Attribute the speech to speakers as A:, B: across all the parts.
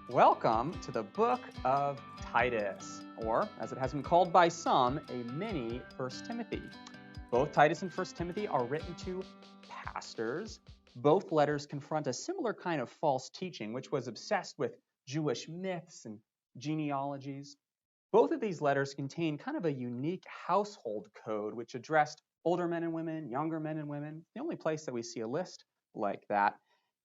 A: Welcome to the book of Titus, or as it has been called by some, a mini 1 Timothy. Both Titus and 1 Timothy are written to pastors. Both letters confront a similar kind of false teaching, which was obsessed with Jewish myths and genealogies. Both of these letters contain kind of a unique household code, which addressed older men and women, younger men and women, the only place that we see a list like that.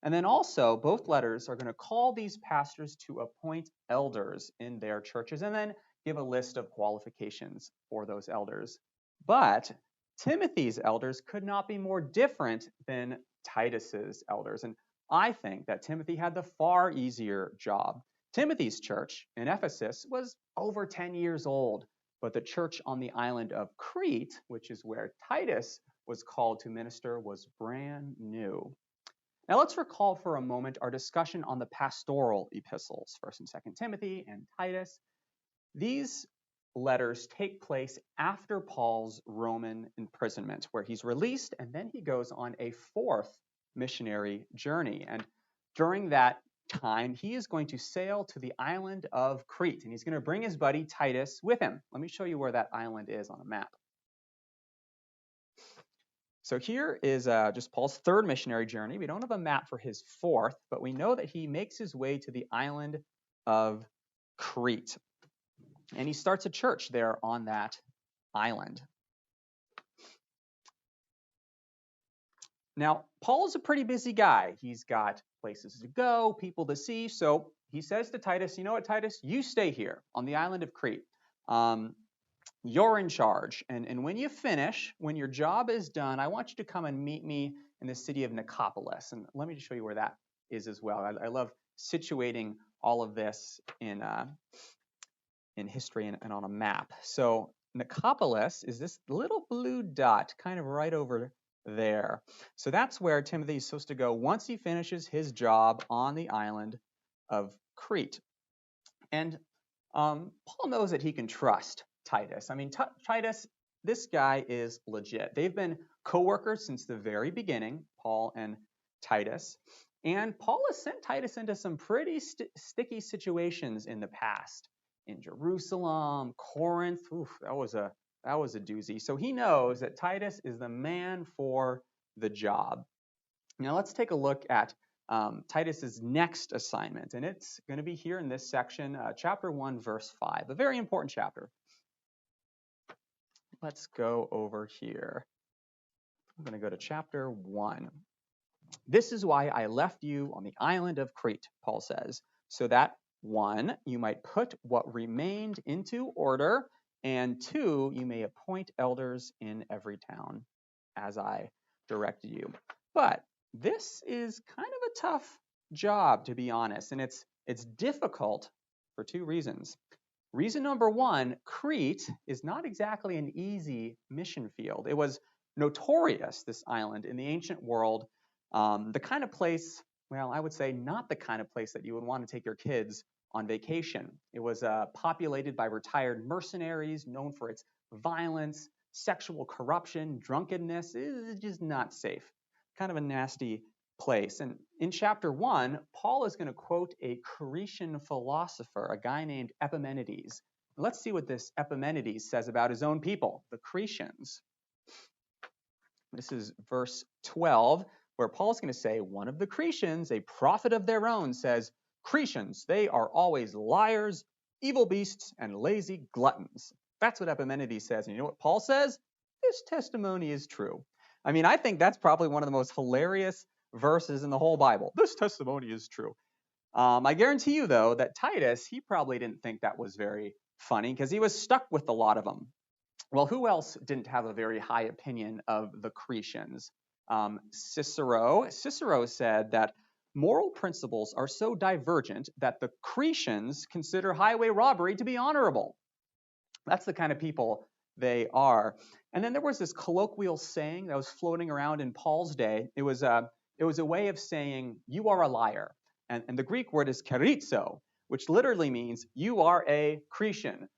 A: And then also, both letters are going to call these pastors to appoint elders in their churches and then give a list of qualifications for those elders. But Timothy's elders could not be more different than Titus's elders. And I think that Timothy had the far easier job. Timothy's church in Ephesus was over 10 years old, but the church on the island of Crete, which is where Titus was called to minister, was brand new. Now let's recall for a moment our discussion on the pastoral epistles, 1st and 2nd Timothy and Titus. These letters take place after Paul's Roman imprisonment, where he's released and then he goes on a fourth missionary journey. And during that time, he is going to sail to the island of Crete, and he's going to bring his buddy Titus with him. Let me show you where that island is on a map. So here is just Paul's third missionary journey. We don't have a map for his fourth, but we know that he makes his way to the island of Crete. And he starts a church there on that island. Now, Paul is a pretty busy guy. He's got places to go, people to see. So he says to Titus, you know what, Titus, you stay here on the island of Crete. You're in charge. And when you finish, when your job is done, I want you to come and meet me in the city of Nicopolis. And let me just show you where that is as well. I love situating all of this in history and on a map. So Nicopolis is this little blue dot kind of right over there. So that's where Timothy is supposed to go once he finishes his job on the island of Crete. And Paul knows that he can trust Titus. I mean, Titus, this guy is legit. They've been co-workers since the very beginning, Paul and Titus. And Paul has sent Titus into some pretty sticky situations in the past. In Jerusalem, Corinth, that was a doozy. So he knows that Titus is the man for the job. Now let's take a look at Titus's next assignment, and it's going to be here in this section, chapter 1, verse 5, a very important chapter. Let's go over here. I'm going to go to chapter 1. This is why I left you on the island of Crete, Paul says, so that 1, you might put what remained into order, and 2, you may appoint elders in every town, as I directed you. But this is kind of a tough job, to be honest, and it's difficult for 2 reasons. Reason number 1, Crete is not exactly an easy mission field. It was notorious, this island, in the ancient world, the kind of place, well, I would say not the kind of place that you would want to take your kids on vacation. It was populated by retired mercenaries, known for its violence, sexual corruption, drunkenness. It's just not safe. Kind of a nasty place. And in chapter 1, Paul is going to quote a Cretan philosopher, a guy named Epimenides. Let's see what this Epimenides says about his own people, the Cretans. This is verse 12, where Paul's going to say, one of the Cretans, a prophet of their own, says, Cretans, they are always liars, evil beasts, and lazy gluttons. That's what Epimenides says. And you know what Paul says? This testimony is true. I mean, I think that's probably one of the most hilarious verses in the whole Bible. This testimony is true. I guarantee you, though, that Titus, he probably didn't think that was very funny because he was stuck with a lot of them. Well, who else didn't have a very high opinion of the Cretans? Cicero said that moral principles are so divergent that the Cretans consider highway robbery to be honorable. That's the kind of people they are. And then there was this colloquial saying that was floating around in Paul's day. It was a way of saying, you are a liar. And the Greek word is kerizo, which literally means you are a Cretan.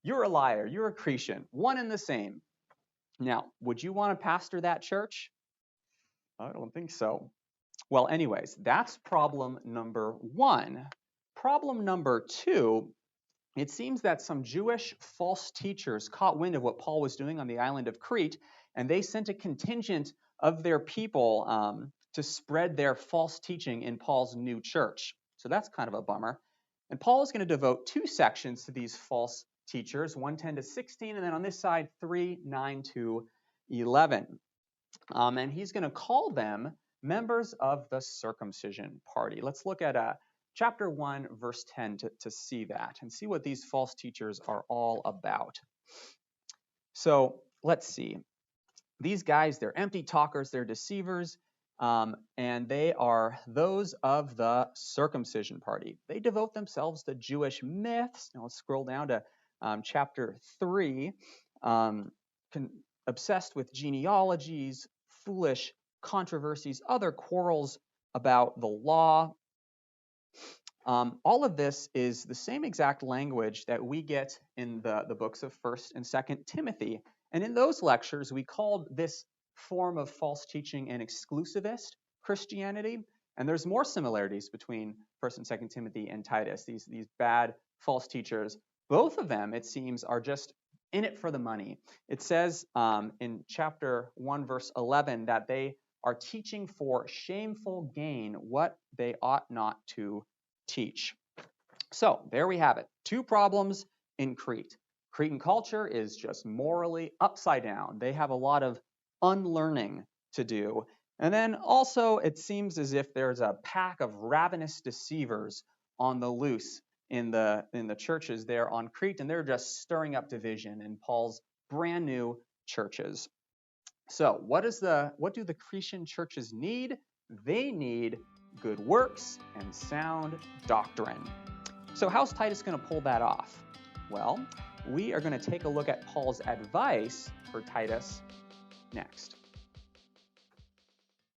A: You're a liar. You're a Cretan. One and the same. Now, would you want to pastor that church? I don't think so. Well, anyways, that's problem number 1. problem number 2, it seems that some Jewish false teachers caught wind of what Paul was doing on the island of Crete, and they sent a contingent of their people to spread their false teaching in Paul's new church. So that's kind of a bummer. And Paul is going to devote 2 sections to these false teachers, 1:10 to 16, and then on this side, 3:9 to 11. And he's going to call them members of the circumcision party. Let's look at chapter 1, verse 10 to see that and see what these false teachers are all about. So let's see. These guys, they're empty talkers, they're deceivers, and they are those of the circumcision party. They devote themselves to Jewish myths. Now let's scroll down to chapter 3. Obsessed with genealogies, foolish controversies, other quarrels about the law. All of this is the same exact language that we get in the books of 1st and 2nd Timothy. And in those lectures, we called this form of false teaching an exclusivist Christianity. And there's more similarities between 1st and 2nd Timothy and Titus, these bad false teachers. Both of them, it seems, are just in it for the money. It says in chapter 1, verse 11, that they are teaching for shameful gain what they ought not to teach. So there we have it. 2 problems in Crete. Cretan culture is just morally upside down. They have a lot of unlearning to do. And then also it seems as if there's a pack of ravenous deceivers on the loose in the churches there on Crete, and they're just stirring up division in Paul's brand new churches. So what do the Cretan churches need? They need good works and sound doctrine. So how's Titus going to pull that off? Well, we are going to take a look at Paul's advice for Titus next.